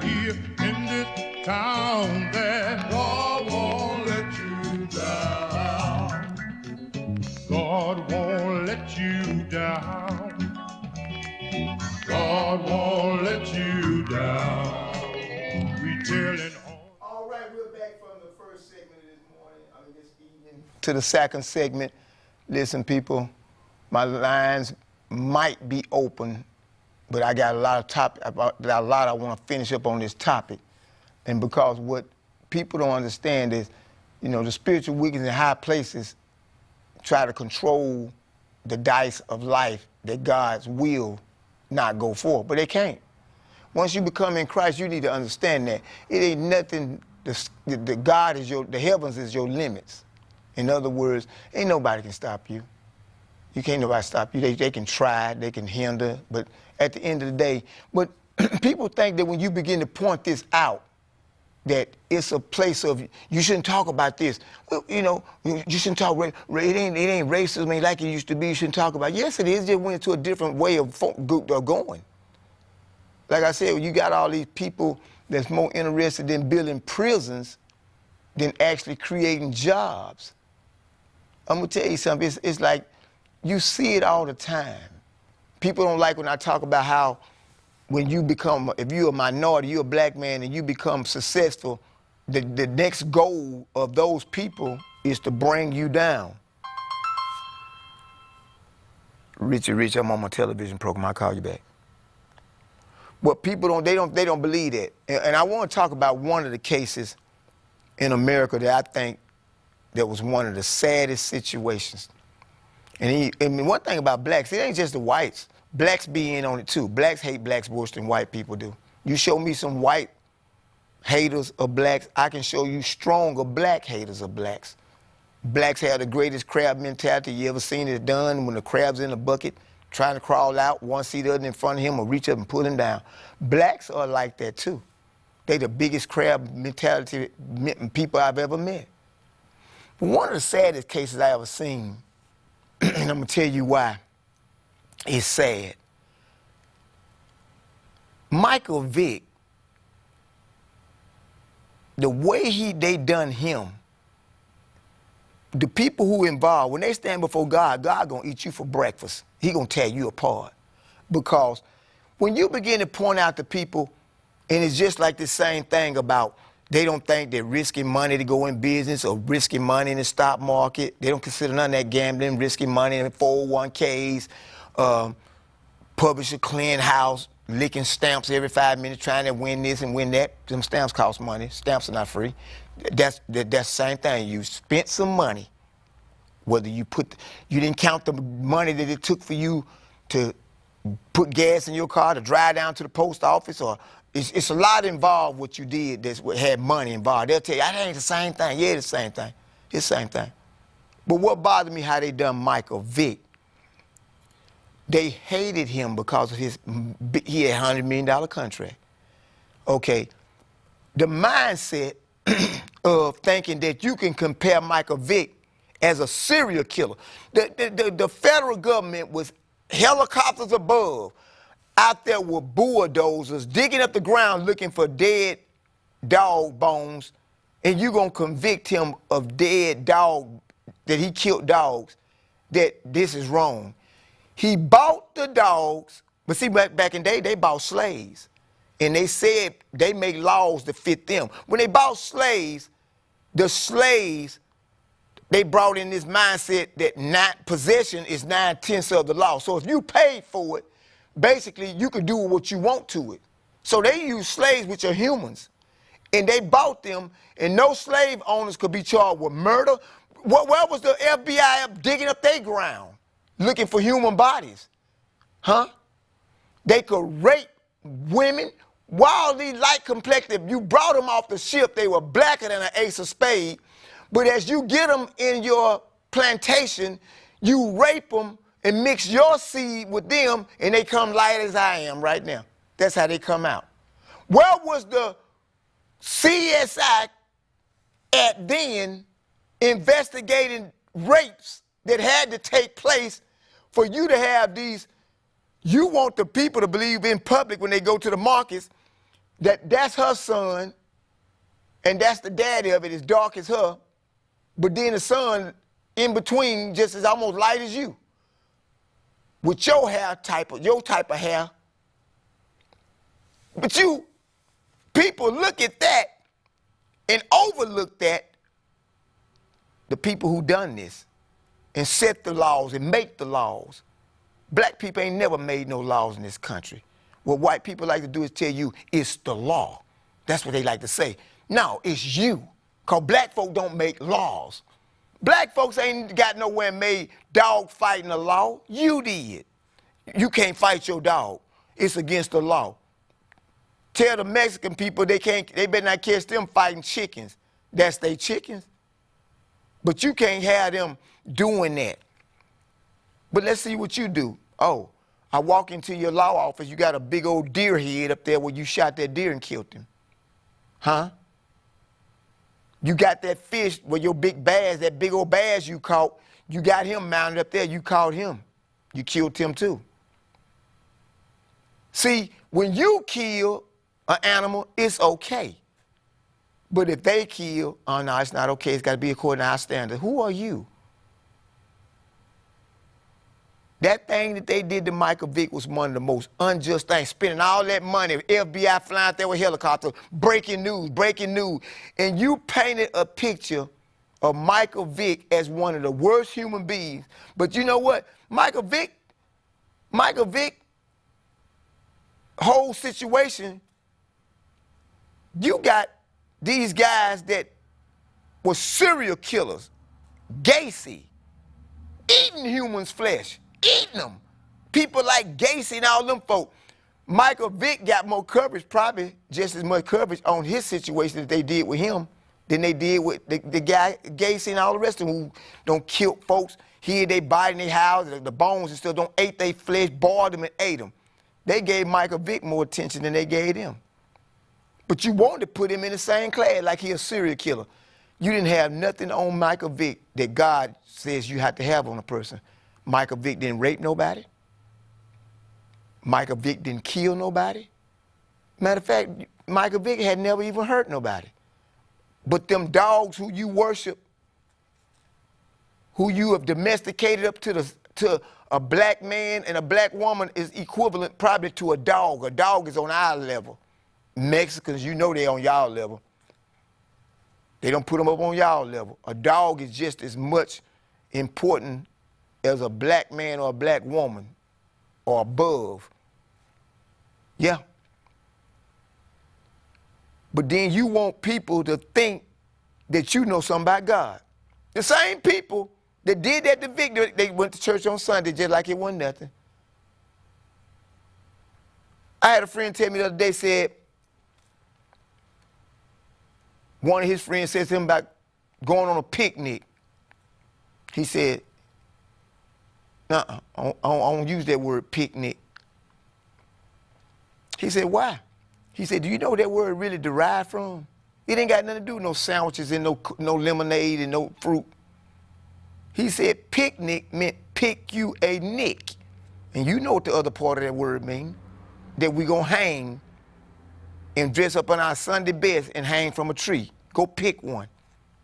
here in this town that God won't let you down. God won't let you down. God won't let you down. We telling all right, we're back from the first segment of this morning, this evening, to the second segment. Listen, people, my lines might be open, but I got a lot I want to finish up on this topic. And because what people don't understand is, the spiritual wickedness in high places try to control the dice of life that God's will not go forth, but they can't. Once you become in Christ, you need to understand that it ain't nothing. The God is the heavens is your limits. In other words, ain't nobody can stop you. You can't nobody stop you. They can try, they can hinder, but at the end of the day, but people think that when you begin to point this out, that it's a place of, you shouldn't talk about this. Well, you shouldn't talk, it ain't racism like it used to be, you shouldn't talk about it. Yes, it is, it just went to a different way of going. Like I said, you got all these people that's more interested in building prisons than actually creating jobs. I'm gonna tell you something, it's like, you see it all the time. People don't like when I talk about how when you become, if you're a minority, you're a black man, and you become successful, the next goal of those people is to bring you down. Richie, I'm on my television program, I'll call you back. But people they don't believe that. And I want to talk about one of the cases in America that I think that was one of the saddest situations. And one thing about blacks, it ain't just the whites. Blacks be in on it too. Blacks hate blacks worse than white people do. You show me some white haters of blacks, I can show you stronger black haters of blacks. Blacks have the greatest crab mentality you ever seen it done when the crab's in a bucket, trying to crawl out, one see the other in front of him or reach up and pull him down. Blacks are like that too. They the biggest crab mentality people I've ever met. But one of the saddest cases I ever seen, and I'm gonna tell you why it's sad. Michael Vick, the way they done him, the people who involved, when they stand before God, God gonna eat you for breakfast. He gonna tear you apart. Because when you begin to point out to people, and it's just like the same thing about, they don't think they're risking money to go in business or risking money in the stock market. They don't consider none of that gambling, risking money in 401ks, publish a clean house, licking stamps every 5 minutes, trying to win this and win that. Them stamps cost money. Stamps are not free. That's the same thing. You spent some money. Whether you didn't count the money that it took for you to put gas in your car, to drive down to the post office, or it's a lot involved what you did that had money involved. They'll tell you, that ain't the same thing. Yeah, it's the same thing. It's the same thing. But what bothered me, how they done Michael Vick, they hated him because of he had a $100 million contract. Okay, the mindset of thinking that you can compare Michael Vick as a serial killer. The federal government was helicopters above, out there with bulldozers, digging up the ground looking for dead dog bones, and you gonna convict him of dead dog, that he killed dogs, that this is wrong. He bought the dogs, but see, back in the day, they bought slaves. And they said they make laws to fit them. When they bought slaves, the slaves, they brought in this mindset that possession is 9/10 of the law. So if you paid for it, basically you could do what you want to it. So they use slaves, which are humans. And they bought them, and no slave owners could be charged with murder. Where was the FBI digging up their ground, looking for human bodies? Huh? They could rape women. Wildly light complected, you brought them off the ship, they were blacker than an ace of spades. But as you get them in your plantation, you rape them and mix your seed with them, and they come light as I am right now. That's how they come out. Where was the CSI at then investigating rapes that had to take place for you to have these? You want the people to believe in public when they go to the markets That's her son, and that's the daddy of it, as dark as her, but then the son in between just as almost light as you. With your type of hair. But people look at that and overlook that, the people who done this and set the laws and make the laws. Black people ain't never made no laws in this country. What white people like to do is tell you it's the law. That's what they like to say. No, it's you. Because black folk don't make laws. Black folks ain't got nowhere made dog fighting the law. You did. You can't fight your dog. It's against the law. Tell the Mexican people they better not catch them fighting chickens. That's their chickens. But you can't have them doing that. But let's see what you do. Oh, I walk into your law office, you got a big old deer head up there where you shot that deer and killed him. Huh? You got that fish where your big bass, that big old bass you caught, you got him mounted up there, you caught him. You killed him too. See, when you kill an animal, it's okay. But if they kill, oh no, it's not okay, it's got to be according to our standards. Who are you? That thing that they did to Michael Vick was one of the most unjust things. Spending all that money, FBI flying out there with helicopters, breaking news. And you painted a picture of Michael Vick as one of the worst human beings. But you know what? Michael Vick, whole situation, you got these guys that were serial killers, Gacy, eating humans' flesh. Eating them. People like Gacy and all them folk. Michael Vick got more coverage, probably just as much coverage on his situation that they did with him than they did with the guy Gacy and all the rest of them who don't kill folks, hid their body in their house, the bones and stuff, don't ate their flesh, boiled them and ate them. They gave Michael Vick more attention than they gave him. But you wanted to put him in the same class like he a serial killer. You didn't have nothing on Michael Vick that God says you have to have on a person. Michael Vick didn't rape nobody. Michael Vick didn't kill nobody. Matter of fact, Michael Vick had never even hurt nobody. But them dogs who you worship, who you have domesticated up to a black man and a black woman is equivalent probably to a dog. A dog is on our level. Mexicans, you know they on y'all level. They don't put them up on y'all level. A dog is just as much important as a black man or a black woman or above. Yeah. But then you want people to think that you know something about God. The same people that did that to Victor, they went to church on Sunday just like it wasn't nothing. I had a friend tell me the other day, said, one of his friends said to him about going on a picnic. He said, I don't use that word picnic. He said, why? He said, do you know where that word really derived from? It ain't got nothing to do with no sandwiches and no lemonade and no fruit. He said picnic meant pick you a nick. And you know what the other part of that word means. That we gonna hang and dress up in our Sunday best and hang from a tree. Go pick one.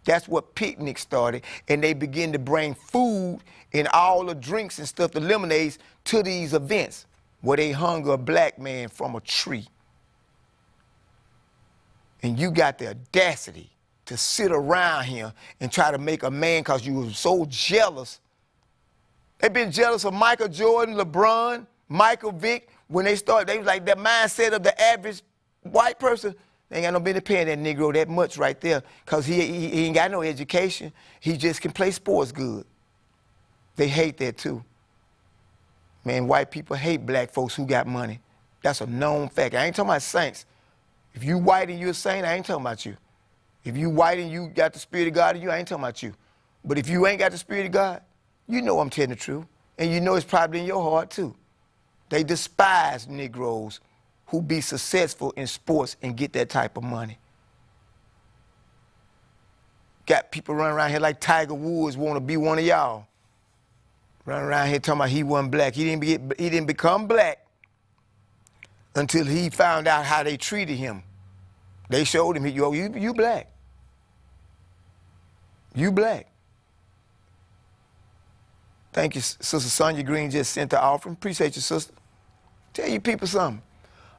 That's what picnic started. And they begin to bring food and all the drinks and stuff, the lemonades, to these events where they hung a black man from a tree. And you got the audacity to sit around here and try to make a man because you were so jealous. They've been jealous of Michael Jordan, LeBron, Michael Vick. When they started, they was like that mindset of the average white person. They ain't got no business paying that Negro that much right there because he ain't got no education. He just can play sports good. They hate that too. Man, white people hate black folks who got money. That's a known fact. I ain't talking about saints. If you white and you a saint, I ain't talking about you. If you white and you got the Spirit of God in you, I ain't talking about you. But if you ain't got the Spirit of God, you know I'm telling the truth. And you know it's probably in your heart too. They despise Negroes who be successful in sports and get that type of money. Got people running around here like Tiger Woods want to be one of y'all. Running around here talking about he wasn't black. He didn't become black until he found out how they treated him. They showed him, you black. You black. Thank you, Sister Sonia Green just sent the offering. Appreciate you, sister. Tell you people something.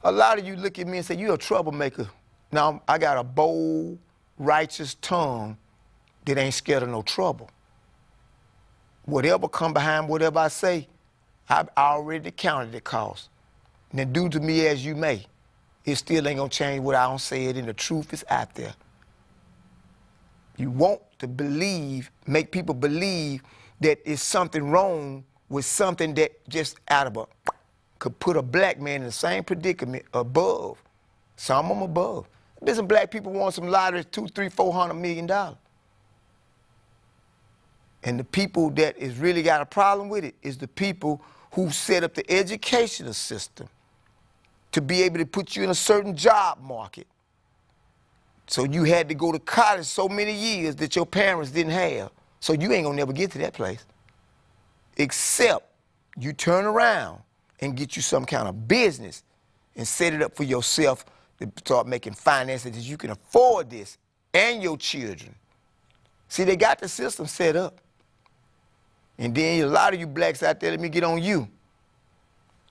A lot of you look at me and say, you're a troublemaker. Now, I got a bold, righteous tongue that ain't scared of no trouble. Whatever come behind whatever I say, I've already counted the cost. Now, do to me as you may. It still ain't gonna change what I don't say it, and the truth is out there. You want to believe, make people believe that it's something wrong with something that just out of could put a black man in the same predicament above. Some of them above. There's some black people want some lottery, $200, $300, $400 million. And the people that is really got a problem with it is the people who set up the educational system to be able to put you in a certain job market. So you had to go to college so many years that your parents didn't have. So you ain't gonna never get to that place. Except you turn around and get you some kind of business and set it up for yourself to start making finances that you can afford this and your children. See, they got the system set up. And then a lot of you blacks out there, let me get on you.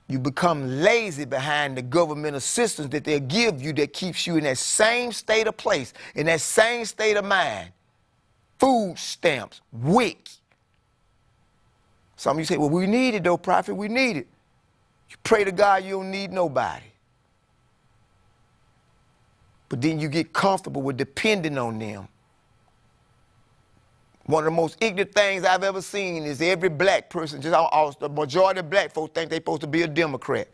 You become lazy behind the government assistance that they'll give you that keeps you in that same state of place, in that same state of mind. Food stamps, WIC. Some of you say, well, we need it though, Prophet, we need it. You pray to God you don't need nobody. But then you get comfortable with depending on them. One of the most ignorant things I've ever seen is every black person, the majority of black folks think they're supposed to be a Democrat.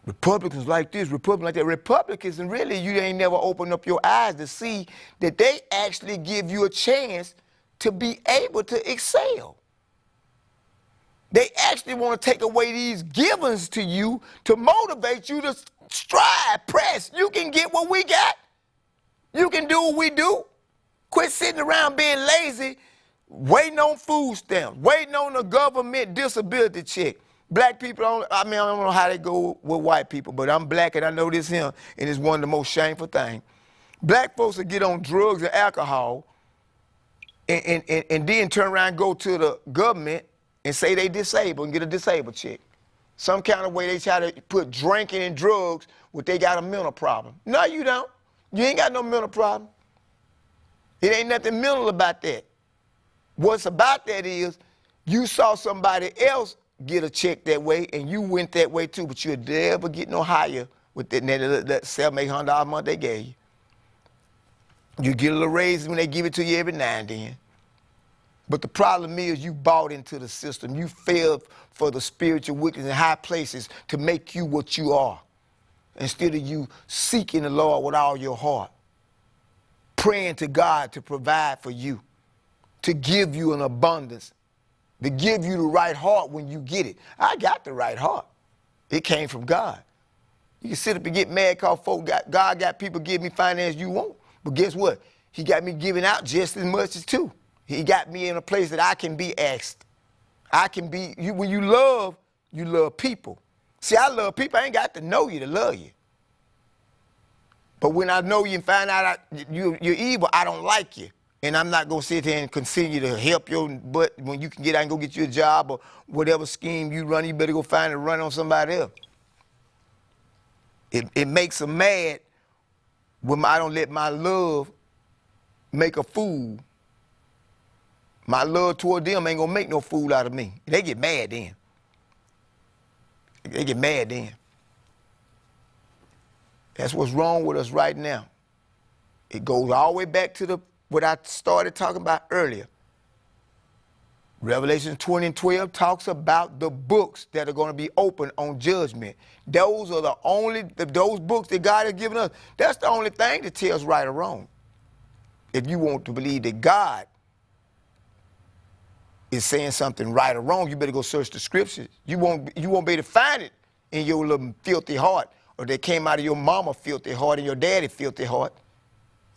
Republicans like this, Republicans like that. Republicans, and really you ain't never opened up your eyes to see that they actually give you a chance to be able to excel. They actually want to take away these givens to you to motivate you to strive, press. You can get what we got. You can do what we do. Quit sitting around being lazy, waiting on food stamps, waiting on the government disability check. Black people, I don't know how they go with white people, but I'm black and I know this here, and it's one of the most shameful things. Black folks will get on drugs and alcohol and then turn around and go to the government and say they disabled and get a disabled check. Some kind of way they try to put drinking and drugs when they got a mental problem. No, you don't. You ain't got no mental problem. It ain't nothing mental about that. What's about that is you saw somebody else get a check that way and you went that way too, but you'll never get no higher with that $700, $800 a month they gave you. You get a little raise when they give it to you every now and then. But the problem is you bought into the system. You fell for the spiritual wickedness in high places to make you what you are, instead of you seeking the Lord with all your heart, praying to God to provide for you, to give you an abundance, to give you the right heart when you get it. I got the right heart. It came from God. You can sit up and get mad because God got people give me finance you won't. But guess what? He got me giving out just as much as too. He got me in a place that I can be asked. I can be, when you love people. See, I love people. I ain't got to know you to love you. But when I know you and find out you're evil, I don't like you. And I'm not going to sit here and continue to help your butt when you can get out and go get you a job or whatever scheme you run, you better go find and run on somebody else. It makes them mad when I don't let my love make a fool. My love toward them ain't going to make no fool out of me. They get mad then. They get mad then. That's what's wrong with us right now. It goes all the way back to what I started talking about earlier. Revelation 20 and 12 talks about the books that are going to be open on judgment. Those are those books that God has given us. That's the only thing that tells right or wrong. If you want to believe that God is saying something right or wrong, you better go search the scriptures. You won't be able to find it in your little filthy heart, or they came out of your mama filthy heart and your daddy filthy heart.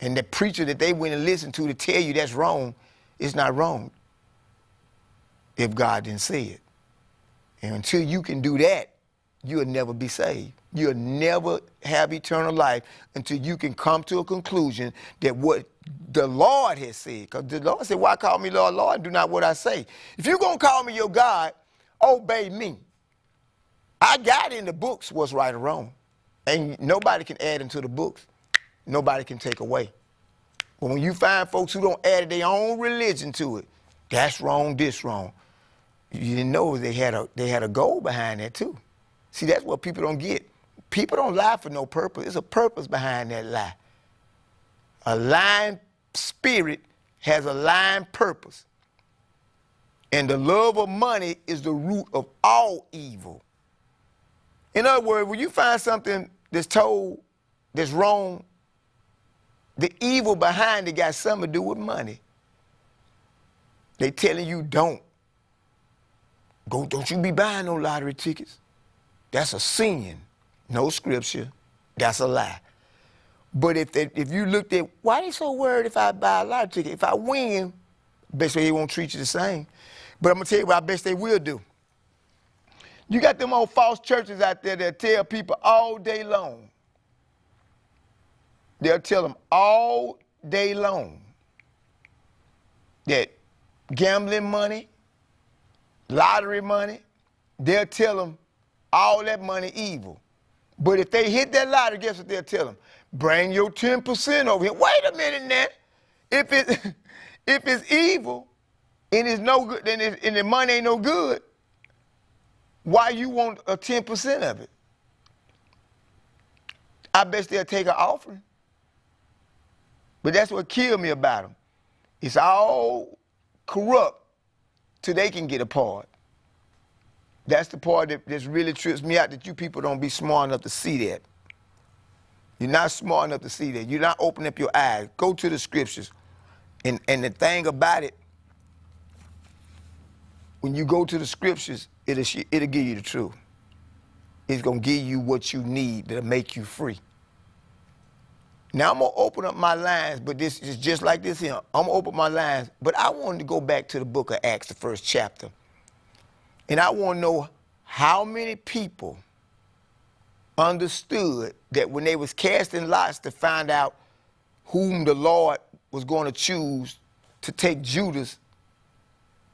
And the preacher that they went and listened to tell you that's wrong, it's not wrong if God didn't say it. And until you can do that, you'll never be saved. You'll never have eternal life until you can come to a conclusion that what the Lord has said. Because the Lord said, why call me Lord, Lord, and do not what I say? If you're going to call me your God, obey me. I got in the books what's right or wrong. And nobody can add into the books. Nobody can take away. But when you find folks who don't add their own religion to it, that's wrong, this wrong. You didn't know they had a goal behind that too. See, that's what people don't get. People don't lie for no purpose. There's a purpose behind that lie. A lying spirit has a lying purpose. And the love of money is the root of all evil. In other words, when you find something that's told that's wrong, the evil behind it got something to do with money. They telling you don't you be buying no lottery tickets. That's a sin. No scripture. That's a lie. But if you looked at, why they so worried if I buy a lottery ticket? If I win, best way they won't treat you the same. But I'm going to tell you what I bet they will do. You got them old false churches out there that tell people all day long. They'll tell them all day long that gambling money, lottery money, they'll tell them all that money evil. But if they hit that lottery, guess what they'll tell them? Bring your 10% over here. Wait a minute now. If it's evil and it's no good, and the money ain't no good, why you want a 10% of it? I bet they'll take an offering. But that's what killed me about them. It's all corrupt till they can get a part. That's the part that really trips me out, that you people don't be smart enough to see that. You're not smart enough to see that. You're not opening up your eyes. Go to the scriptures. And the thing about it, when you go to the scriptures, it'll give you the truth. It's going to give you what you need that'll make you free. Now, I'm going to open up my lines, but this is just like this here. I'm going to open my lines, but I wanted to go back to the book of Acts, the first chapter. And I want to know how many people understood that when they was casting lots to find out whom the Lord was going to choose to take Judas'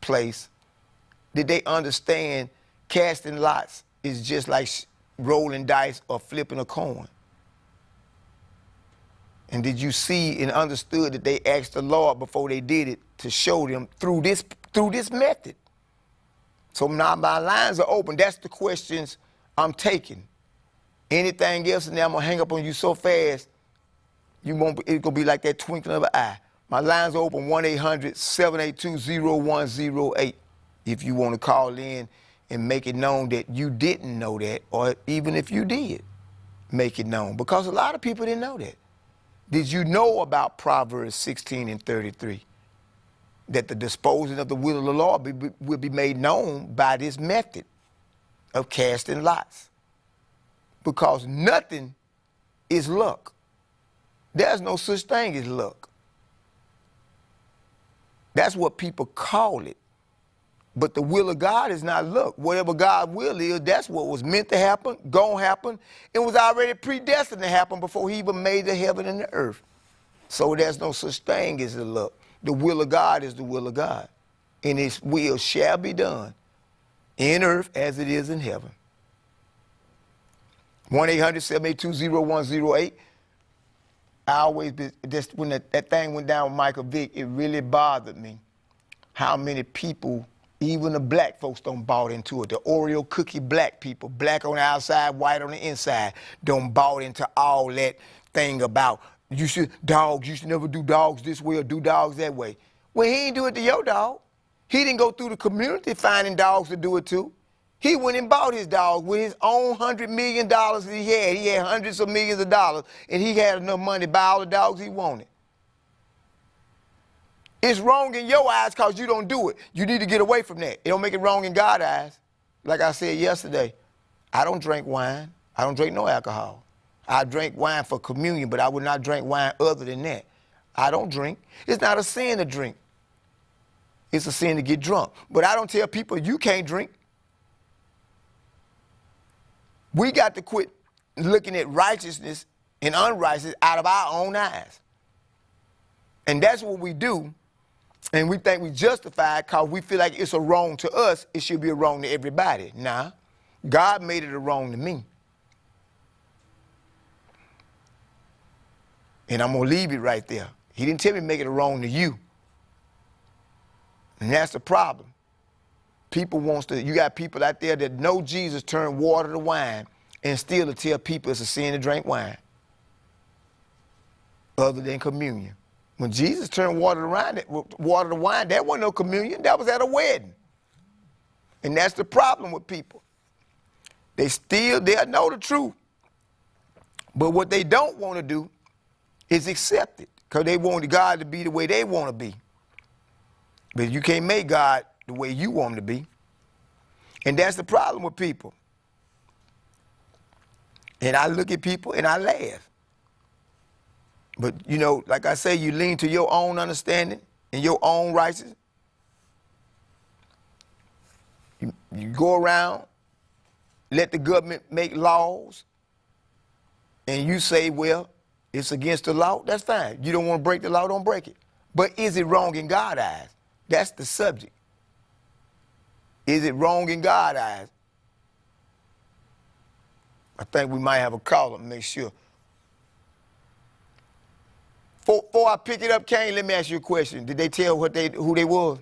place, did they understand casting lots is just like rolling dice or flipping a coin? And did you see and understood that they asked the Lord before they did it to show them through this method? So now my lines are open. That's the questions I'm taking. Anything else, and now I'm going to hang up on you so fast, it's going to be like that twinkling of an eye. My lines are open, 1-800-782-0108. If you want to call in and make it known that you didn't know that, or even if you did, make it known. Because a lot of people didn't know that. Did you know about Proverbs 16:33? That the disposing of the will of the Lord will be made known by this method of casting lots. Because nothing is luck. There's no such thing as luck. That's what people call it. But the will of God is not luck. Whatever God's will is, that's what was meant to happen, gonna happen, and was already predestined to happen before he even made the heaven and the earth. So there's no such thing as the luck. The will of God is the will of God. And his will shall be done in earth as it is in heaven. 1-800-782-0108. When that thing went down with Michael Vick, it really bothered me how many people, even the black folks, don't bought into it. The Oreo cookie black people, black on the outside, white on the inside, don't bought into all that thing about you should never do dogs this way or do dogs that way. Well, he didn't do it to your dog. He didn't go through the community finding dogs to do it to. He went and bought his dog with his own $100 million that he had. He had hundreds of millions of dollars, and he had enough money to buy all the dogs he wanted. It's wrong in your eyes because you don't do it. You need to get away from that. It don't make it wrong in God's eyes. Like I said yesterday, I don't drink wine. I don't drink no alcohol. I drink wine for communion, but I would not drink wine other than that. I don't drink. It's not a sin to drink. It's a sin to get drunk. But I don't tell people you can't drink. We got to quit looking at righteousness and unrighteousness out of our own eyes. And that's what we do. And we think we justify it because we feel like it's a wrong to us. It should be a wrong to everybody. Nah, God made it a wrong to me. And I'm going to leave it right there. He didn't tell me to make it a wrong to you. And that's the problem. You got people out there that know Jesus turned water to wine and still to tell people it's a sin to drink wine other than communion. When Jesus turned water to wine, that wasn't no communion. That was at a wedding. And that's the problem with people. They'll know the truth. But what they don't want to do is accept it because they want God to be the way they want to be. But you can't make God the way you want him to be. And that's the problem with people. And I look at people and I laugh. But, you know, like I say, you lean to your own understanding and your own righteousness. You go around, let the government make laws, and you say, well, it's against the law. That's fine. You don't want to break the law, don't break it. But is it wrong in God's eyes? That's the subject. Is it wrong in God's eyes? I think we might have a caller, make sure. Before I pick it up, Kane, let me ask you a question. Did they tell who they was?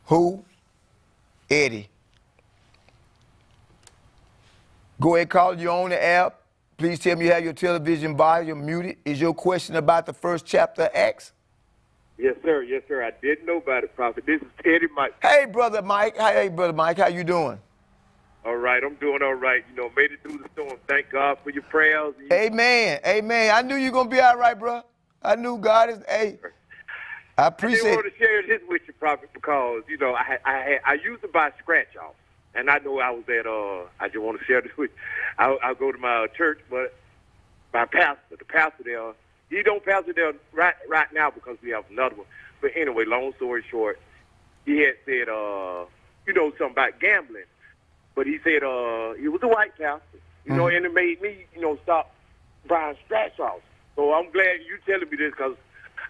Who? Eddie. Go ahead, call you on the app. Please tell me you have your television volume muted. Is your question about the first chapter of Acts? Yes, sir. Yes, sir. I didn't know about it, Prophet. This is Eddie Mike. Hey, Brother Mike. Hey, Brother Mike. How you doing? All right. I'm doing all right. You know, made it through the storm. Thank God for your prayers. Amen. Amen. I knew you were going to be all right, bro. I knew God is, hey, I appreciate it. I didn't want to share this with you, Prophet, because, you know, I used to buy scratch off. And I know I was at, I just want to share this with you. I'll go to my church, but my pastor, the pastor there, he don't pastor there right now because we have another one. But anyway, long story short, he had said, you know, something about gambling. But he said he was a white pastor, you know, and it made me, you know, stop buying scratch offs. So I'm glad you telling me this because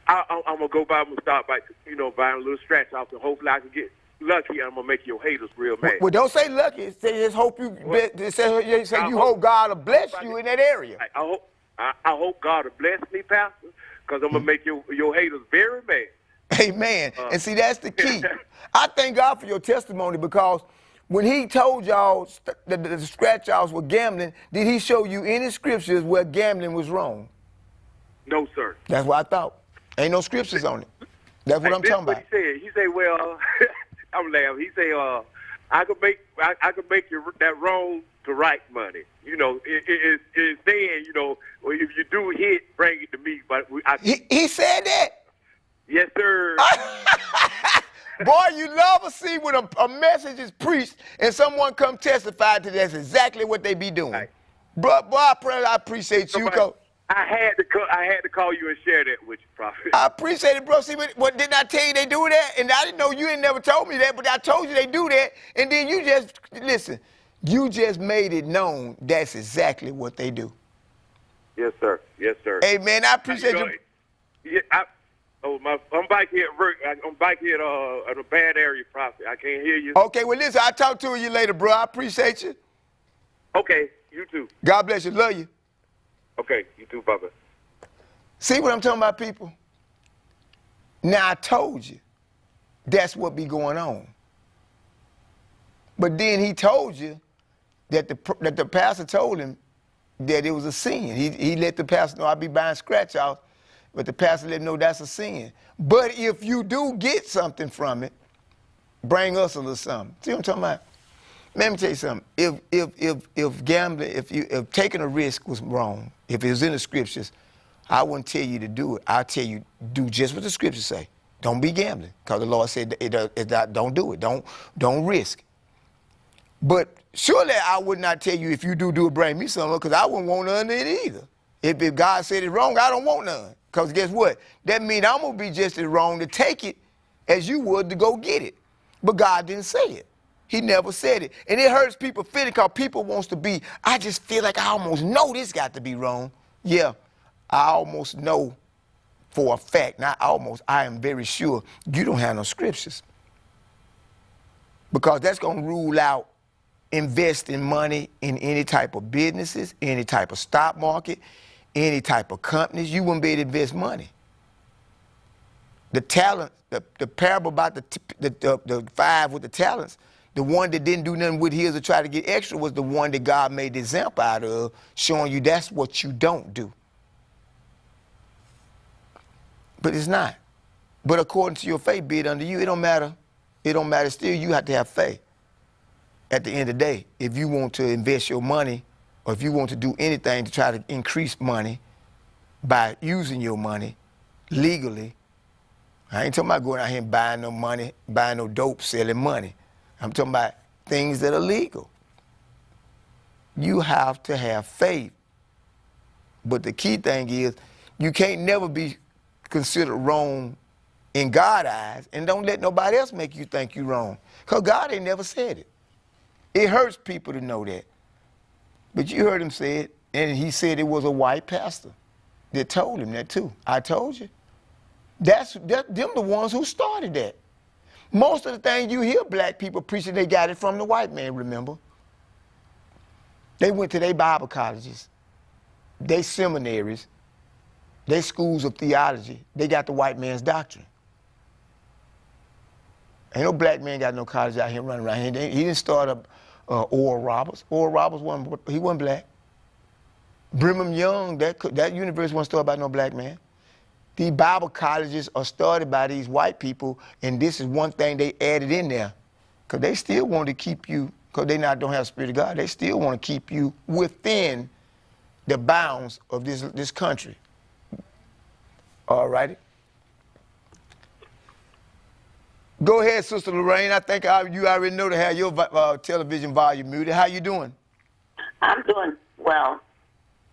I'm going to go by and start by, you know, buying a little scratch off and hopefully I can get lucky and I'm going to make your haters real mad. Well, don't say lucky. Say just hope you, you hope God will bless you in that area. I hope God will bless me, Pastor, because I'm going to make your haters very mad. Amen. And see, that's the key. I thank God for your testimony because when he told y'all that the scratch offs were gambling, did he show you any scriptures where gambling was wrong? No, sir. That's what I thought. Ain't no scriptures on it. That's what I'm talking about. He said. He said, well, I'm laughing. He said, I could make you that wrong to right money. You know, it's saying, you know, well, if you do hit, bring it to me. But he said that? Yes, sir. Boy, you love to see when a message is preached and someone come testify to that's exactly what they be doing. Right. Boy, I appreciate you. I had to call you and share that with you, Prophet. I appreciate it, bro. See, what didn't I tell you they do that? And I didn't know you ain't never told me that, but I told you they do that. And then you just, listen, you just made it known that's exactly what they do. Yes, sir. Yes, sir. Hey, man, I appreciate you. Yeah, I'm back here at work. I'm back here in a bad area, Prophet. I can't hear you. Okay, well, listen, I'll talk to you later, bro. I appreciate you. Okay, you too. God bless you. Love you. Okay, you too, Bubba. See what I'm talking about, people? Now, I told you that's what be going on. But then he told you that the pastor told him that it was a sin. He let the pastor know I be buying scratch offs, but the pastor let him know that's a sin. But if you do get something from it, bring us a little something. See what I'm talking about? Let me tell you something. If gambling, if taking a risk was wrong, if it was in the scriptures, I wouldn't tell you to do it. I'll tell you do just what the scriptures say. Don't be gambling, because the Lord said don't do it. Don't risk. But surely I would not tell you if you do it, bring me something, because I wouldn't want none of it either. If God said it's wrong, I don't want none. Because guess what? That means I'm going to be just as wrong to take it as you would to go get it. But God didn't say it. He never said it. And it hurts people feeling because people wants to be, I just feel like I almost know this got to be wrong. Yeah, I almost know for a fact, not almost, I am very sure you don't have no scriptures. Because that's going to rule out investing money in any type of businesses, any type of stock market, any type of companies. You wouldn't be able to invest money. The talent, the parable about the five with the talents, the one that didn't do nothing with his to try to get extra was the one that God made the example out of, showing you that's what you don't do. But it's not. But according to your faith, be it unto you, it don't matter. It don't matter. Still, you have to have faith. At the end of the day, if you want to invest your money, or if you want to do anything to try to increase money by using your money legally, I ain't talking about going out here and buying no money, buying no dope, selling money. I'm talking about things that are legal. You have to have faith. But the key thing is, you can't never be considered wrong in God's eyes, and don't let nobody else make you think you're wrong. Because God ain't never said it. It hurts people to know that. But you heard him say it, and he said it was a white pastor that told him that too. I told you. Them the ones who started that. Most of the things you hear black people preaching, they got it from the white man, remember? They went to their Bible colleges, they seminaries, they schools of theology. They got the white man's doctrine. Ain't no black man got no college out here running around here. He didn't start up Oral Roberts. Oral Roberts wasn't black. Brigham Young, that university wasn't started by no black man. These Bible colleges are started by these white people, and this is one thing they added in there. Because they still want to keep you, because they don't have the Spirit of God, they still want to keep you within the bounds of this country. All righty. Go ahead, Sister Lorraine. I think you already know to have your television volume muted. How you doing? I'm doing well,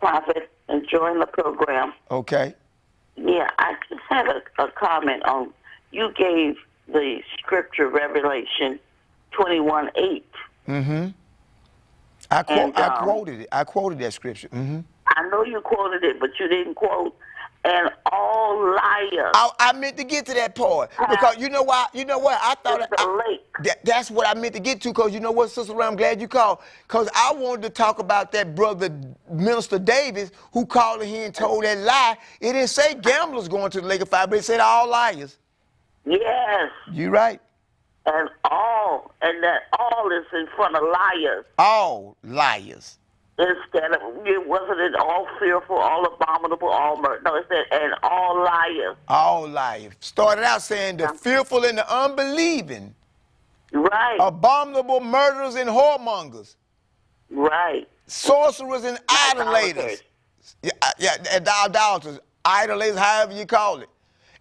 Prophet. Enjoying the program. Okay. Yeah, I just had a comment on, you gave the scripture Revelation 21:8. Mm-hmm. I quoted it. I quoted that scripture. Mm-hmm. I know you quoted it, but you didn't quote, and all liars. I meant to get to that part because you know why? You know what? I thought that's what I meant to get to, because you know what, Sister Ram, I'm glad you called, because I wanted to talk about that brother Minister Davis who called in here and told that lie. It didn't say gamblers going to the lake of fire, but it said all liars. Yes. You right. And that all is in front of liars. All liars. Instead of, it wasn't it all fearful, all abominable, all murder. No, it said, and all liars. All liars. Started out saying the fearful and the unbelieving. Right. Abominable murderers and whoremongers. Right. Sorcerers and idolaters. Yeah, idolaters, idolaters, however you call it.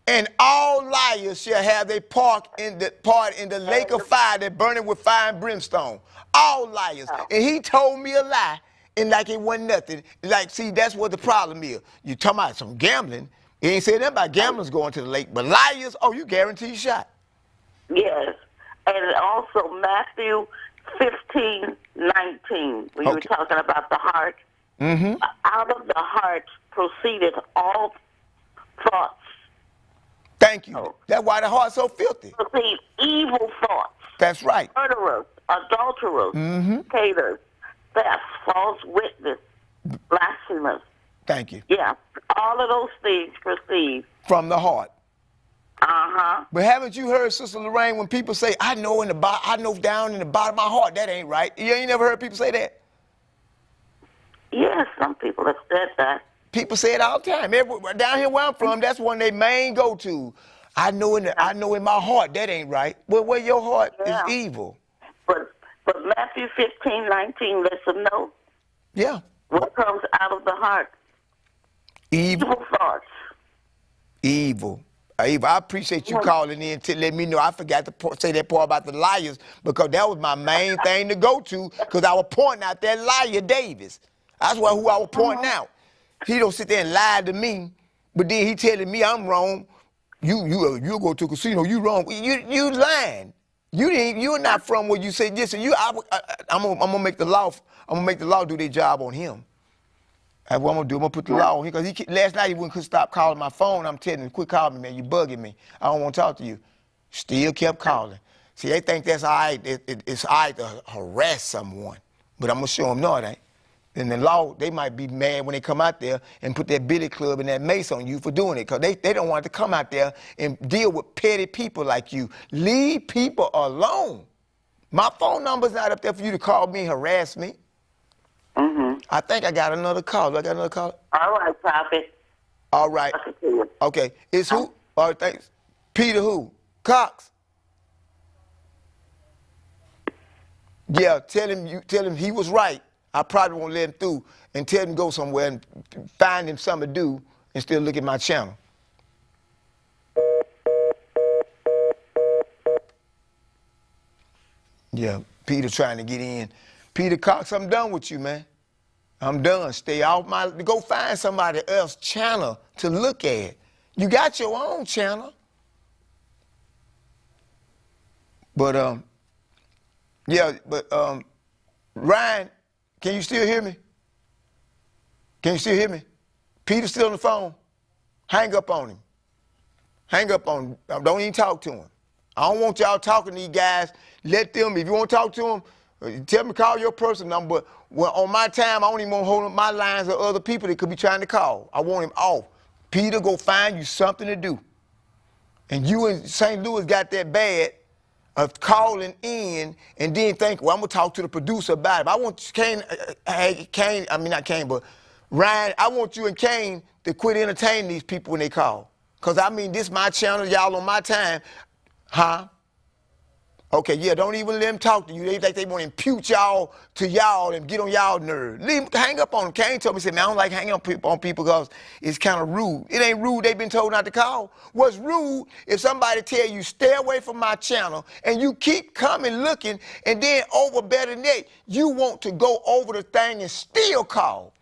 And all liars shall have their part in the lake of fire that burning with fire and brimstone. All liars. And he told me a lie, and like it wasn't nothing. Like, see, that's what the problem is. You talking about some gambling. He ain't saying nothing about gamblers going to the lake, but liars, oh, you guarantee shot. Yes. And also Matthew 15:19, when you were talking about the heart. Mm-hmm. Out of the heart proceeded all thoughts. Thank you. That's why the heart's so filthy. Proceed evil thoughts. That's right. Murderers, adulterers, haters, theft, false witness, blasphemers. Thank you. Yeah. All of those things proceed from the heart. Uh-huh. But haven't you heard, Sister Lorraine, when people say, I know down in the bottom of my heart, that ain't right. You ain't never heard people say that? Yes, some people have said that. People say it all the time. Down here where I'm from, that's one they main go-to. I know in my heart that ain't right. Well, where your heart is evil. But Matthew 15:19 lets them know. Yeah. What comes out of the heart? Evil thoughts. Evil. I appreciate you calling in to let me know. I forgot to say that part about the liars, because that was my main thing to go to, because I was pointing out that liar Davis. That's who I was pointing out. He don't sit there and lie to me, but then he telling me I'm wrong. You go to a casino, you wrong. You lying. You're not from where you say, listen, I'm gonna make the law. I'm gonna make the law do their job on him. That's what I'm gonna do. I'm gonna put the law on him because last night he couldn't stop calling my phone. I'm telling him, quit calling me, man. You bugging me. I don't want to talk to you. Still kept calling. See, they think that's all right. It's all right to harass someone, but I'm gonna show them no, it ain't. In the law, they might be mad when they come out there and put that billy club and that mace on you for doing it, because they don't want to come out there and deal with petty people like you. Leave people alone. My phone number's not up there for you to call me and harass me. Mm-hmm. I think I got another call. Do I got another call? All right, Prophet. All right. Okay. It's who? All right, thanks. Peter who? Cox. Yeah, tell him he was right. I probably won't let him through, and tell him to go somewhere and find him something to do and still look at my channel. Yeah, Peter trying to get in. Peter Cox, I'm done with you, man. I'm done. Stay off go find somebody else's channel to look at. You got your own channel. But, Ryan, can you still hear me? Can you still hear me? Peter's still on the phone. Hang up on him. Hang up on him. Don't even talk to him. I don't want y'all talking to these guys. Let them, if you want to talk to them, tell me to call your personal number. Well, on my time, I don't even want to hold up my lines of other people that could be trying to call. I want him off. Peter, go find you something to do. And you in St. Louis got that bad of calling in and then think, well, I'm going to talk to the producer about it. But I want Ryan, I want you and Kane to quit entertaining these people when they call. Because, this is my channel, y'all on my time. Huh? Okay, yeah, don't even let them talk to you. They think they want to impute y'all to y'all and get on y'all nerves. Hang up on them. Kane told me, said, man, I don't like hanging on people because it's kind of rude. It ain't rude. They've been told not to call. What's rude if somebody tell you, stay away from my channel, and you keep coming looking, and then over better than that, you want to go over the thing and still call.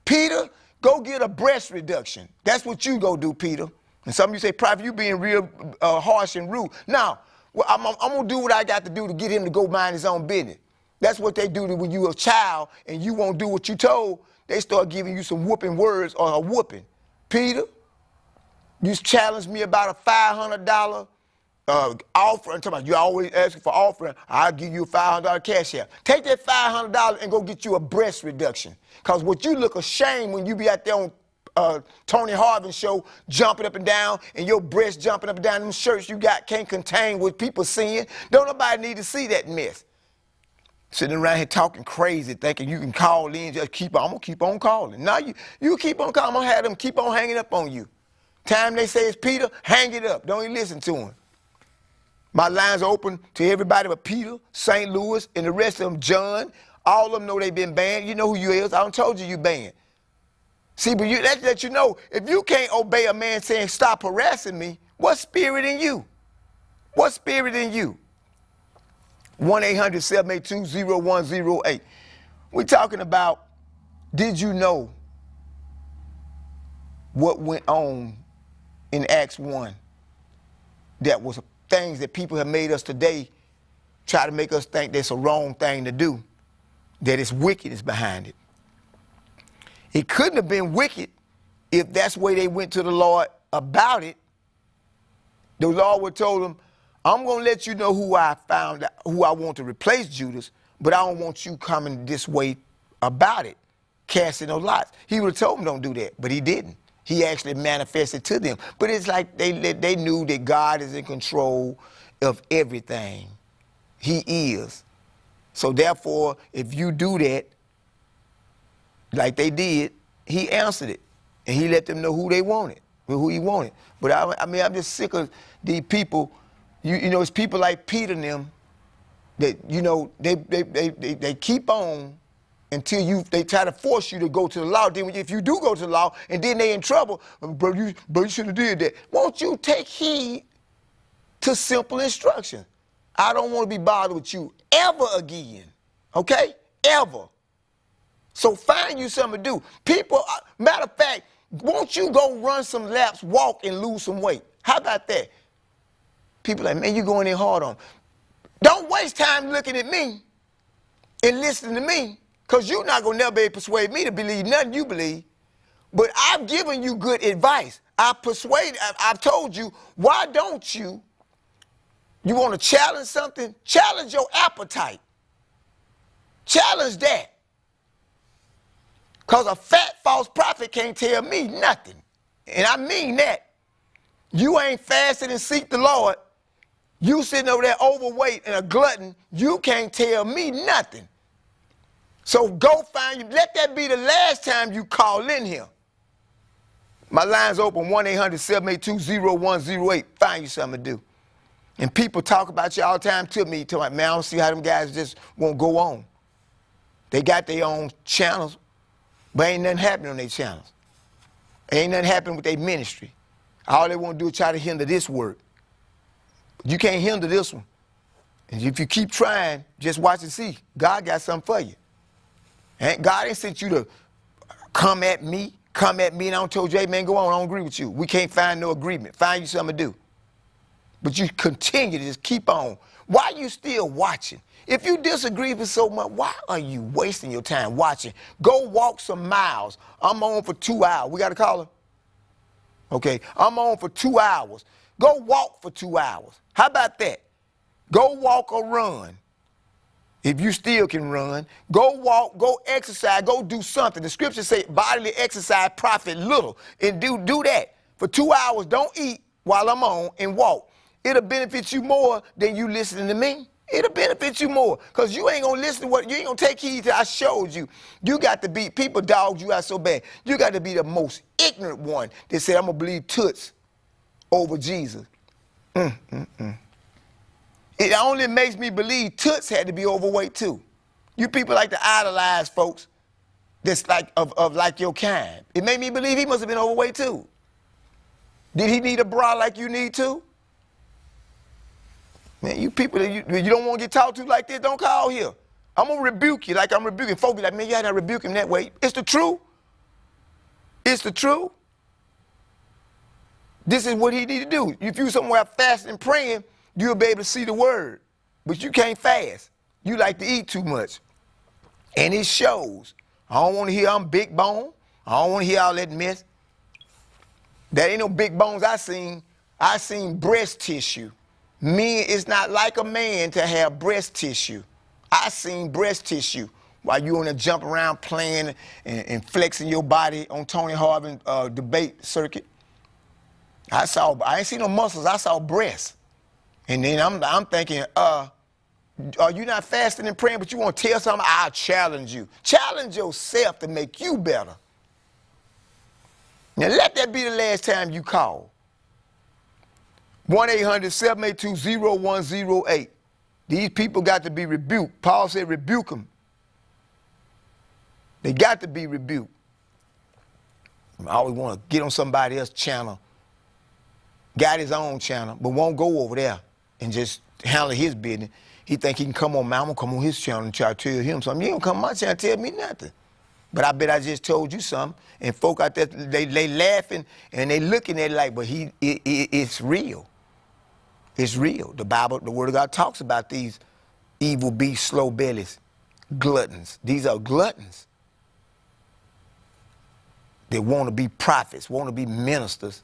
Peter, go get a breast reduction. That's what you go do, Peter. And some of you say, Prophet, you being real harsh and rude. Now, well, I'm going to do what I got to do to get him to go mind his own business. That's what they do when you're a child and you won't do what you told. They start giving you some whooping words or a whooping. Peter, you challenged me about a $500 offering. I'm talking about you always asking for offering. I'll give you a $500 cash out. Take that $500 and go get you a breast reduction. Because what you look ashamed when you be out there on Tony Harvin's show jumping up and down and your breast jumping up and down, them shirts you got can't contain what people seeing. Don't nobody need to see that mess. Sitting around here talking crazy, thinking you can call in, just I'm gonna keep on calling. Now you keep on calling, I'm gonna have them keep on hanging up on you. Time they say it's Peter, hang it up. Don't even listen to him. My lines are open to everybody but Peter, St. Louis, and the rest of them, John. All of them know they've been banned. You know who you is. I done told you banned. See, but that let you know, if you can't obey a man saying, stop harassing me, what spirit in you? What spirit in you? 1-800-782-0108. We're talking about, did you know what went on in Acts 1? That was things that people have made us today try to make us think that's a wrong thing to do, that it's wickedness behind it. It couldn't have been wicked if that's the way they went to the Lord about it. The Lord would have told them, I'm going to let you know who I found, who I want to replace Judas, but I don't want you coming this way about it, casting no lots. He would have told them don't do that, but he didn't. He actually manifested to them. But it's like they knew that God is in control of everything. He is. So therefore, if you do that, like they did, he answered it. And he let them know who they wanted, who he wanted. But I'm just sick of these people. You know, it's people like Peter and them that, you know, they keep on until they try to force you to go to the law. Then if you do go to the law and then they in trouble, bro, you shouldn't have did that. Won't you take heed to simple instructions? I don't want to be bothered with you ever again, okay? Ever. So find you something to do. People, matter of fact, won't you go run some laps, walk, and lose some weight? How about that? People like, man, you going in hard on. Don't waste time looking at me and listening to me, because you're not going to never be able to persuade me to believe nothing you believe. But I've given you good advice. I've told you, why don't you want to challenge something? Challenge your appetite. Challenge that. Because a fat false prophet can't tell me nothing. And I mean that. You ain't fasted and seek the Lord. You sitting over there overweight and a glutton. You can't tell me nothing. So go find you. Let that be the last time you call in here. My line's open, 1-800-782-0108. Find you something to do. And people talk about you all the time to me. Man, I don't see how them guys just won't go on. They got their own channels, but ain't nothing happening on their channels. Ain't nothing happening with their ministry. All they want to do is try to hinder this work. You can't hinder this one. And if you keep trying, just watch and see. God got something for you. God ain't sent you to come at me, and I don't told you, hey man, go on, I don't agree with you. We can't find no agreement. Find you something to do. But you continue to just keep on. Why are you still watching? If you disagree with so much, why are you wasting your time watching? Go walk some miles. I'm on for 2 hours. We got a caller? Okay, I'm on for 2 hours. Go walk for 2 hours. How about that? Go walk or run. If you still can run, go walk, go exercise, go do something. The scriptures say bodily exercise profit little. And do that. For 2 hours, don't eat while I'm on and walk. It'll benefit you more than you listening to me. It'll benefit you more. Because you ain't going to listen to what, you ain't going to take heed to I showed you. You got to be, people dogged you out so bad. You got to be the most ignorant one that said, I'm going to believe toots over Jesus. It only makes me believe Toots had to be overweight too. You people like to idolize folks that's like of like your kind. It made me believe he must have been overweight too. Did he need a bra like you need to? Man, you people that you don't want to get talked to like this, don't call here. I'm going to rebuke you like I'm rebuking. Folks be like, man, you had to rebuke him that way. It's the truth. It's the truth. This is what he need to do. If you somewhere fasting and praying, you'll be able to see the word. But you can't fast. You like to eat too much. And it shows. I don't want to hear I'm big bone. I don't want to hear all that mess. That ain't no big bones I seen. I seen breast tissue. Men, it's not like a man to have breast tissue. I seen breast tissue while you on there jumping around playing and flexing your body on Tony Harvin's debate circuit. I ain't seen no muscles. I saw breasts. And then I'm thinking, are you not fasting and praying, but you want to tell something? I'll challenge you. Challenge yourself to make you better. Now let that be the last time you call. 1-800-782-0108. These people got to be rebuked. Paul said rebuke them. They got to be rebuked. I always want to get on somebody else's channel. Got his own channel, but won't go over there and just handle his business. He think he can come on, man, I'm going to come on his channel and try to tell him something. You ain't going to come on my channel and tell me nothing. But I bet I just told you something, and folk out there, they laughing, and they looking at it like, but it's real. It's real. The Bible, the Word of God talks about these evil beasts, slow bellies, gluttons. These are gluttons. They want to be prophets, want to be ministers.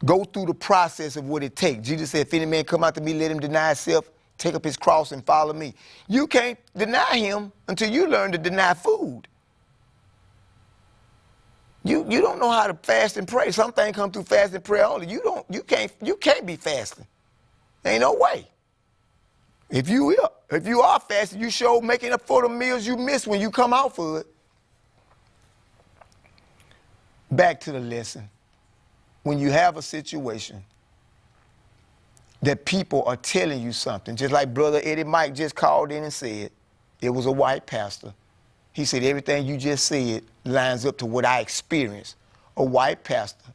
Go through the process of what it takes. Jesus said, if any man come out to me, let him deny himself, take up his cross and follow me. You can't deny him until you learn to deny food. You don't know how to fast and pray. Some things come through fast and prayer only. You can't be fasting. Ain't no way. If you are fasting, you show making up for the meals you miss when you come out for it. Back to the lesson. When you have a situation that people are telling you something, just like Brother Eddie Mike just called in and said, it was a white pastor. He said, everything you just said lines up to what I experienced. A white pastor,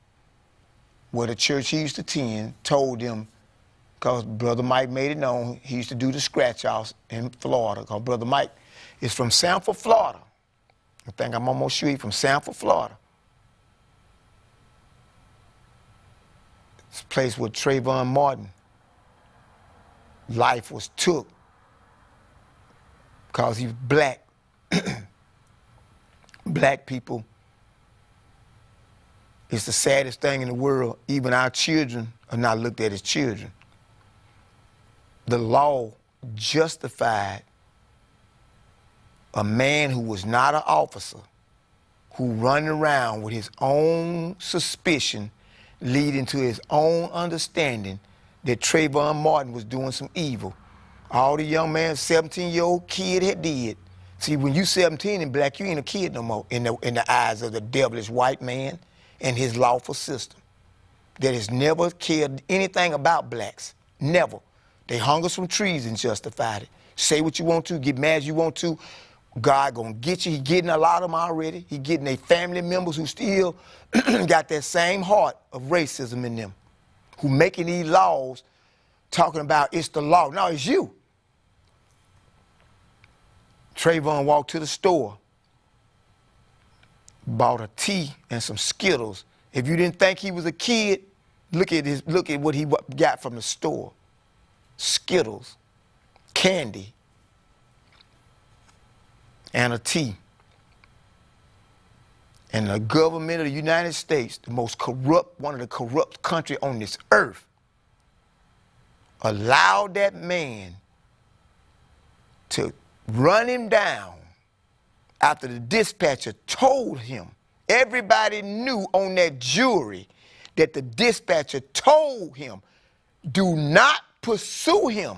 where the church he used to attend, told him, because Brother Mike made it known, he used to do the scratch-offs in Florida, because Brother Mike is from Sanford, Florida. I think I'm almost sure he's from Sanford, Florida. It's a place with Trayvon Martin life was took because he was black. Black people, it's the saddest thing in the world. Even our children are not looked at as children. The law justified a man who was not an officer, who running around with his own suspicion, leading to his own understanding that Trayvon Martin was doing some evil. All the young man, 17-year-old kid had did. See, when you 17 and black, you ain't a kid no more in the eyes of the devilish white man and his lawful system that has never cared anything about blacks. Never. They hung us from trees and justified it. Say what you want to, get mad as you want to. God gonna get you. He getting a lot of them already. He getting their family members who still got that same heart of racism in them, who making these laws talking about it's the law. No, it's you. Trayvon walked to the store, bought a tea and some Skittles. If you didn't think he was a kid, look at what he got from the store. Skittles, candy, and a tea. And the government of the United States, the most corrupt, one of the corrupt countries on this earth, allowed that man to run him down after the dispatcher told him. Everybody knew on that jury that the dispatcher told him, do not pursue him.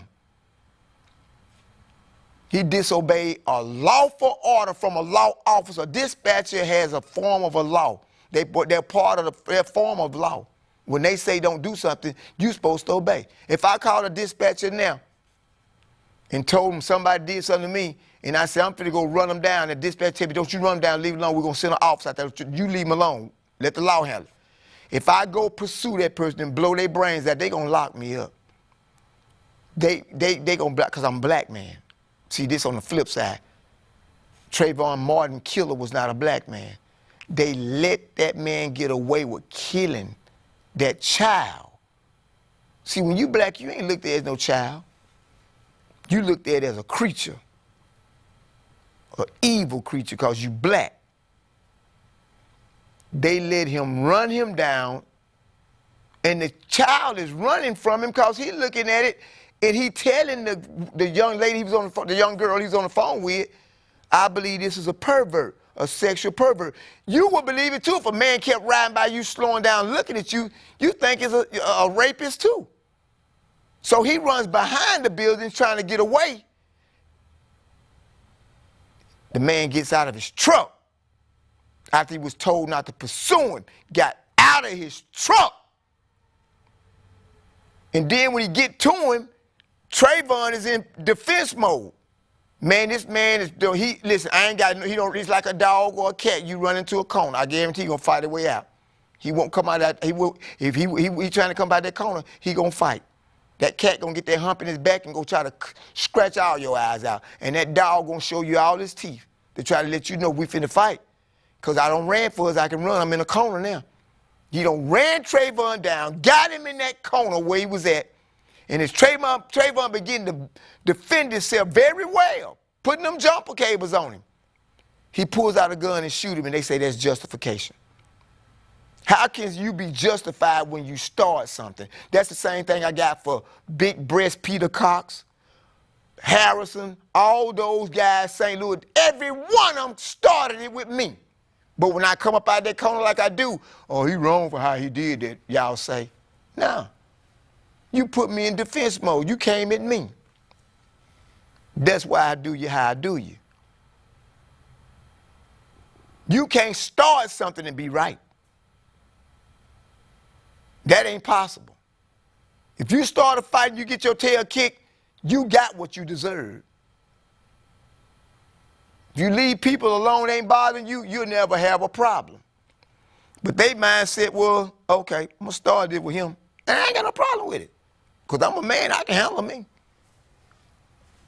He disobeyed a lawful order from a law officer. Dispatcher has a form of a law. They're part of their form of law. When they say don't do something, you're supposed to obey. If I called a dispatcher now and told him somebody did something to me, and I said, I'm finna go run them down, and the dispatcher tell me, don't you run them down, leave them alone, we're gonna send an officer out there. You leave them alone. Let the law handle it. If I go pursue that person and blow their brains out, they gonna lock me up. They gonna block, because I'm a black man. See, this on the flip side. Trayvon Martin killer was not a black man. They let that man get away with killing that child. See, when you black, you ain't looked at as no child. You looked at it as a creature, an evil creature, because you black. They let him run him down, and the child is running from him because he's looking at it, and he telling the young lady he was on the young girl he was on the phone with, I believe this is a pervert, a sexual pervert. You would believe it too if a man kept riding by you, slowing down, looking at you. You think it's a rapist too. So he runs behind the building trying to get away. The man gets out of his truck after he was told not to pursue him, got out of his truck. And then when he get to him, Trayvon is in defense mode. Man, this man is, listen, he's like a dog or a cat. You run into a corner, I guarantee he gonna fight his way out. He won't come out of that, if he trying to come out that corner, he gonna fight. That cat gonna get that hump in his back and go try to scratch all your eyes out. And that dog gonna show you all his teeth to try to let you know we finna fight. Cause I don't ran for as I can run, I'm in a corner now. He done ran Trayvon down, got him in that corner where he was at, and as Trayvon began to defend himself very well, putting them jumper cables on him, he pulls out a gun and shoot him, and they say that's justification. How can you be justified when you start something? That's the same thing I got for Big Breast Peter Cox, Harrison, all those guys, St. Louis. Every one of them started it with me. But when I come up out that corner like I do, oh, he wrong for how he did that, y'all say. No. You put me in defense mode. You came at me. That's why I do you how I do you. You can't start something and be right. That ain't possible. If you start a fight and you get your tail kicked, you got what you deserve. If you leave people alone, ain't bothering you, you'll never have a problem. But they mindset, well, okay, I'm gonna start it with him. And I ain't got no problem with it. Because I'm a man, I can handle me.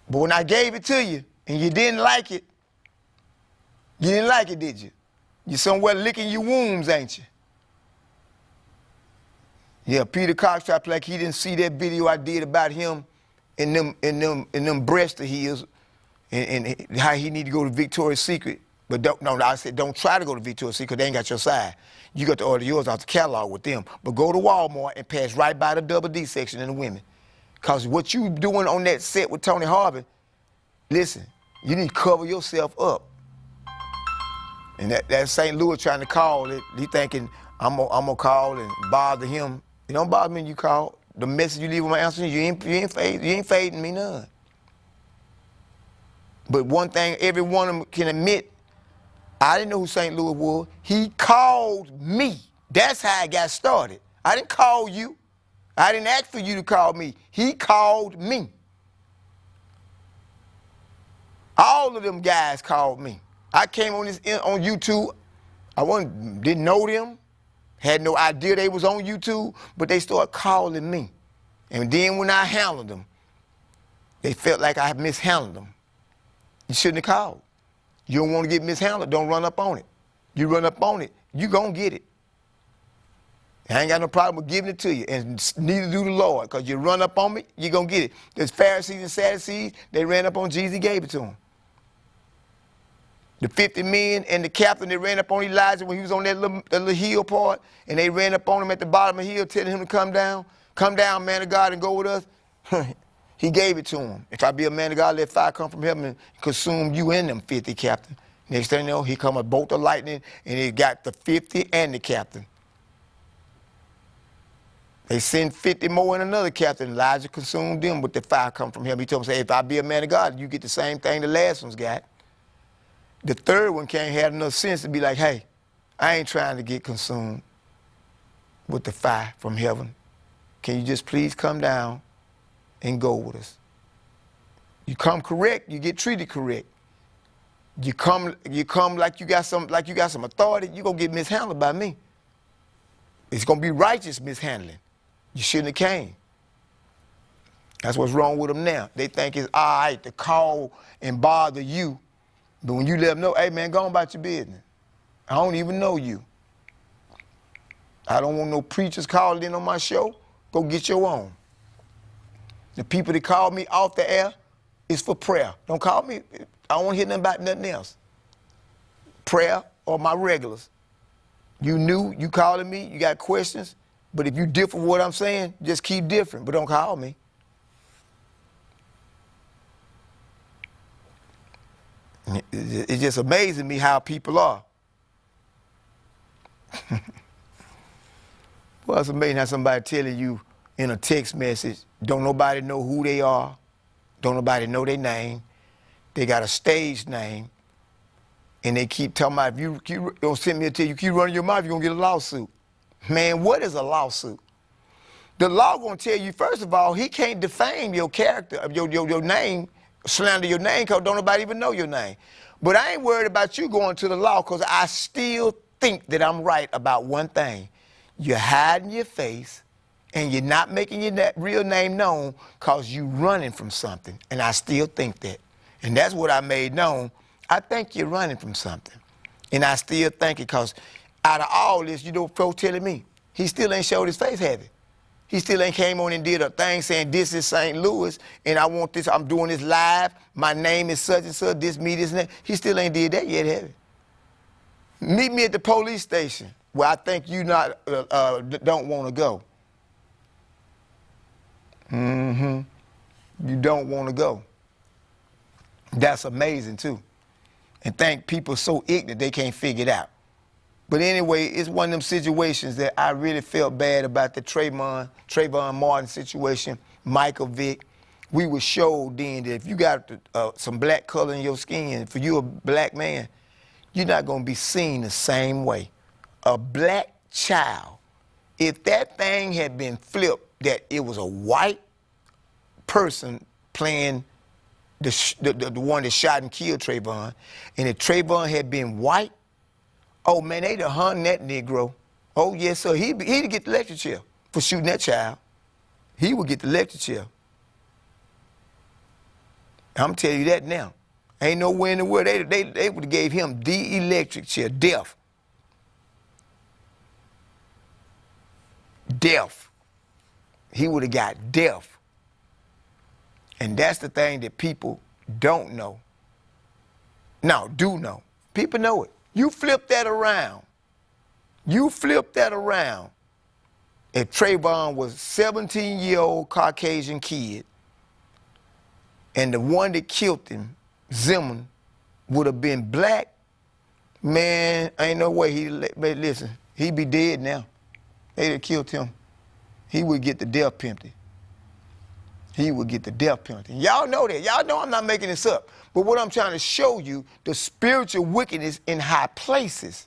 But when I gave it to you and you didn't like it, did you? You somewhere licking your wounds, ain't you? Yeah, Peter Cox tried to play like he didn't see that video I did about him in them breasts of his, and how he need to go to Victoria's Secret. But I said don't try to go to Victoria's Secret. They ain't got your size. You got to order yours off the catalog with them. But go to Walmart and pass right by the double D section in the women. Cause what you doing on that set with Tony Harvey, listen, you need to cover yourself up. And that St. Louis trying to call it, he thinking I'm gonna call and bother him. It don't bother me when you call. The message you leave with my answer, you ain't fading me none. But one thing every one of them can admit, I didn't know who St. Louis was. He called me. That's how it got started. I didn't call you. I didn't ask for you to call me. He called me. All of them guys called me. I came on YouTube. Didn't know them, had no idea they was on YouTube, but they started calling me. And then when I handled them, they felt like I mishandled them. You shouldn't have called. You don't want to get mishandled, don't run up on it. You run up on it, you gonna get it. I ain't got no problem with giving it to you, and neither do the Lord, because you run up on me, you gonna get it. There's Pharisees and Sadducees, they ran up on Jesus, he gave it to them. The 50 men and the captain, they ran up on Elijah when he was on that little hill part, and they ran up on him at the bottom of the hill, telling him to come down. Come down, man of God, and go with us. He gave it to him. If I be a man of God, let fire come from heaven and consume you and them 50, captain. Next thing you know, he come a bolt of lightning, and he got the 50 and the captain. They send 50 more and another captain. Elijah consumed them with the fire come from heaven. He told him, say, if I be a man of God, you get the same thing the last one's got. The third one can't have enough sense to be like, hey, I ain't trying to get consumed with the fire from heaven. Can you just please come down and go with us? You come correct, you get treated correct. You come like you got some authority, you're gonna get mishandled by me. It's gonna be righteous mishandling. You shouldn't have came. That's what's wrong with them now. They think it's all right to call and bother you, but when you let them know, hey man, go on about your business. I don't even know you. I don't want no preachers calling in on my show. Go get your own. The people that call me off the air is for prayer. Don't call me. I don't want to hear nothing about nothing else. Prayer or my regulars. You new, you calling me, you got questions, but if you differ with what I'm saying, just keep different, but don't call me. It's just amazing me how people are. Well, it's amazing how somebody telling you in a text message, don't nobody know who they are, don't nobody know their name, they got a stage name, and they keep talking about, if you don't send me a text, you keep running your mouth, you're gonna get a lawsuit. Man, what is a lawsuit? The law gonna tell you, first of all, he can't defame your character, your name, slander your name, because don't nobody even know your name. But I ain't worried about you going to the law, because I still think that I'm right about one thing. You're hiding your face, and you're not making your real name known because you're running from something. And I still think that. And that's what I made known. I think you're running from something. And I still think it because out of all this, you know, folks telling me, he still ain't showed his face, have he? He still ain't came on and did a thing saying, this is St. Louis, and I want this, I'm doing this live, my name is such and such, this, me, this, and that. He still ain't did that yet, have he? Meet me at the police station where I think you don't want to go. You don't want to go. That's amazing too. And think people so ignorant they can't figure it out. But anyway, it's one of them situations that I really felt bad about, the Trayvon Martin situation, Michael Vick. We were showed then that if you got some black color in your skin, for you a black man, you're not gonna be seen the same way. A black child, if that thing had been flipped, that it was a white person playing the one that shot and killed Trayvon, and if Trayvon had been white, oh man, they'd have hung that Negro. Oh yes, sir, he'd get the electric chair for shooting that child. He would get the electric chair. I'm telling you that now. Ain't nowhere in the world, they would have gave him the electric chair, death. Death. He would have got death. And that's the thing that people don't know. No, do know. People know it. You flip that around. You flip that around. If Trayvon was a 17-year-old Caucasian kid, and the one that killed him, Zimmerman, would have been black, man, ain't no way listen, he'd be dead now. They'd have killed him. He would get the death penalty. He would get the death penalty. Y'all know that. Y'all know I'm not making this up. But what I'm trying to show you, the spiritual wickedness in high places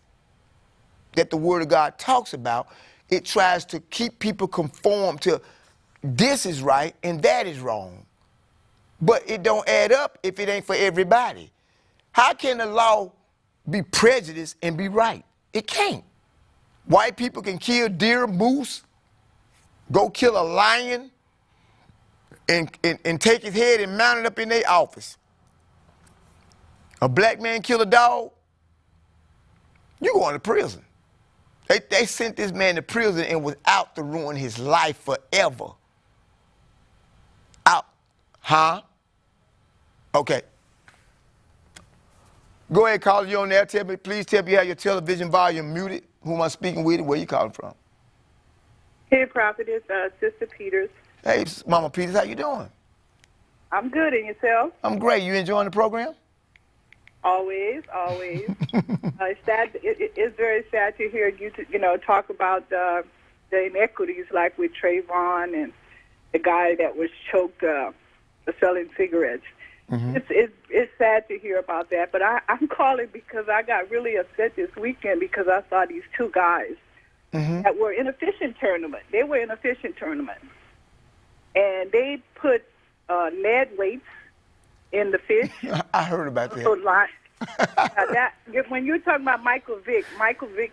that the Word of God talks about, it tries to keep people conformed to this is right and that is wrong. But it don't add up if it ain't for everybody. How can the law be prejudiced and be right? It can't. White people can kill deer, moose, go kill a lion, and take his head and mount it up in their office. A black man kill a dog, you going to prison. They sent this man to prison and was out to ruin his life forever. Out. Huh? Okay. Go ahead, caller, you on there. Please tell me you have your television volume muted. Who am I speaking with? Where you calling from? Hey, Prophetess, Sister Peters. Hey, Mama Peters, how you doing? I'm good, and yourself? I'm great. You enjoying the program? Always, always. It's sad. It's very sad to hear you, talk about the inequities, like with Trayvon and the guy that was choked selling cigarettes. Mm-hmm. It's sad to hear about that. But I'm calling because I got really upset this weekend because I saw these two guys that were in a fishing tournament. They were in a fishing tournament, and they put lead weights in the fish. I heard about that. When you were talking about Michael Vick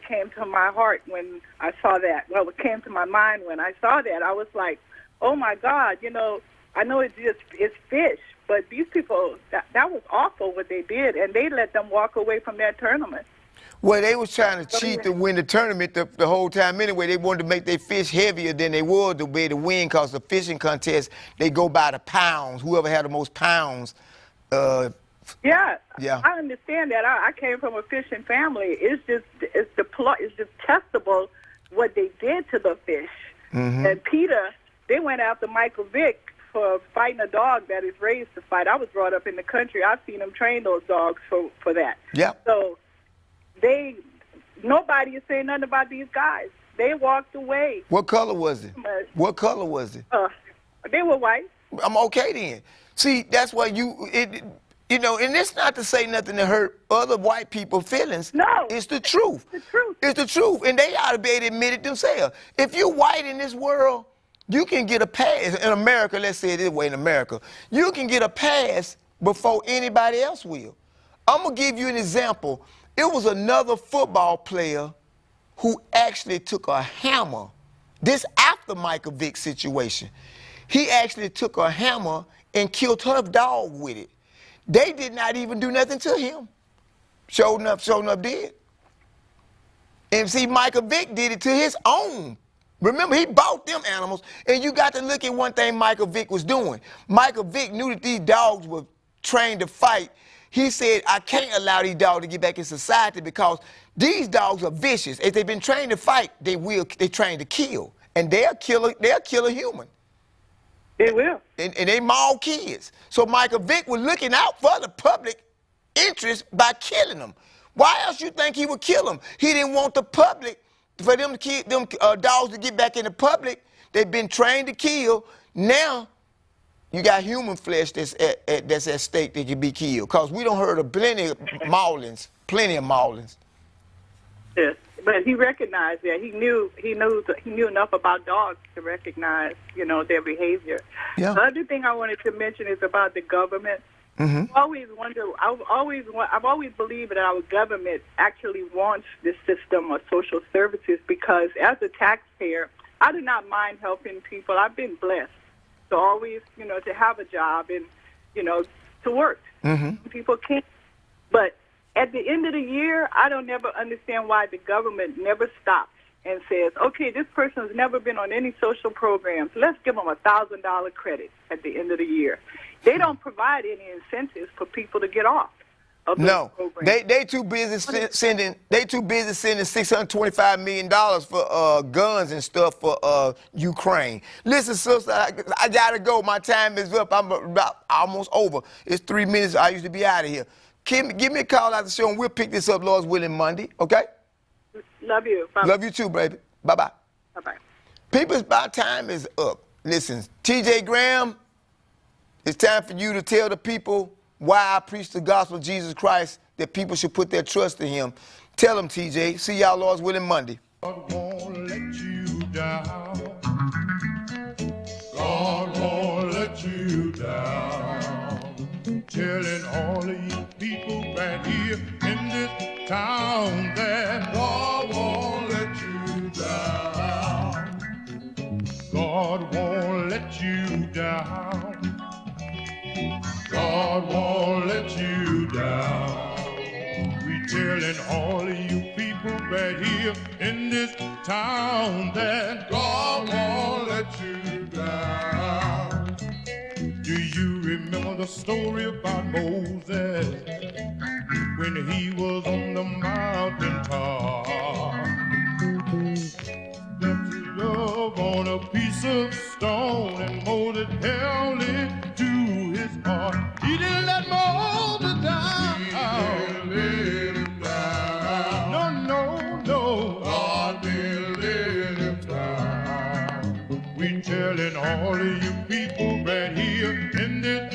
came to my heart when I saw that. Well, it came to my mind when I saw that. I was like, oh my God, I know it's fish, but these people, that was awful what they did, and they let them walk away from that tournament. Well, they was trying to cheat to win the tournament the whole time anyway. They wanted to make their fish heavier than they would to be able to win, because the fishing contest, they go by the pounds. Whoever had the most pounds. Yeah, I understand that. I came from a fishing family. It's just testable what they did to the fish. Mm-hmm. And Peter, they went after Michael Vick for fighting a dog that is raised to fight. I was brought up in the country. I've seen them train those dogs for that. Yeah. So nobody is saying nothing about these guys. They walked away. What color was it? What color was it? They were white. I'm okay then. See, that's why and it's not to say nothing to hurt other white people's feelings. No. It's the truth. It's the truth. It's the truth. And they ought to be able to admit it themselves. If you're white in this world, you can get a pass. In America, let's say it this way, in America, you can get a pass before anybody else will. I'm going to give you an example. It was another football player who actually took a hammer. This after Michael Vick's situation. He actually took a hammer and killed her dog with it. They did not even do nothing to him. Showed enough did. And see, Michael Vick did it to his own. Remember, he bought them animals, and you got to look at one thing Michael Vick was doing. Michael Vick knew that these dogs were trained to fight. He said, I can't allow these dogs to get back in society because these dogs are vicious. If they've been trained to fight, they're trained to kill. And they'll kill a human. They will. And they maul kids. So Michael Vick was looking out for the public interest by killing them. Why else you think he would kill them? He didn't want the public, for them dogs to get back in the public. They've been trained to kill. Now you got human flesh that's at stake that can be killed. Because we don't heard of plenty of maulings. Yes, but he recognized that. He knew enough about dogs to recognize, their behavior. Yeah. The other thing I wanted to mention is about the government. Mm-hmm. I've always believed that our government actually wants this system of social services because as a taxpayer, I do not mind helping people. I've been blessed to always, to have a job and, to work. Mm-hmm. People can't. But at the end of the year, I don't never understand why the government never stops and says, okay, this person has never been on any social programs. Let's give them $1,000 credit at the end of the year. They don't provide any incentives for people to get off of those No, programs. they too busy sending $625 million for guns and stuff for Ukraine. Listen, sister, I gotta go. My time is up. I'm about almost over. It's 3 minutes. I used to be out of here. Kim, give me a call after the show, and we'll pick this up, Lord's willing, Monday. Okay? Love you. Bye. Love you too, baby. Bye bye. Bye-bye. People's, my time is up. Listen, T.J. Graham, it's time for you to tell the people why I preach the gospel of Jesus Christ, that people should put their trust in him. Tell them, TJ. See y'all Lord's willing Monday. God won't let you down. God won't let you down. Telling all of you people right here in this town that God won't let you down. God won't let you down. God won't let you down. We telling all of you people right here in this town that God won't let you down. Do you remember the story about Moses when he was on the mountain top? Left his love on a piece of stone and Moses held it to his heart. He didn't let Moses down. He didn't let him down. No. God didn't let him down. We telling all of you people right here in this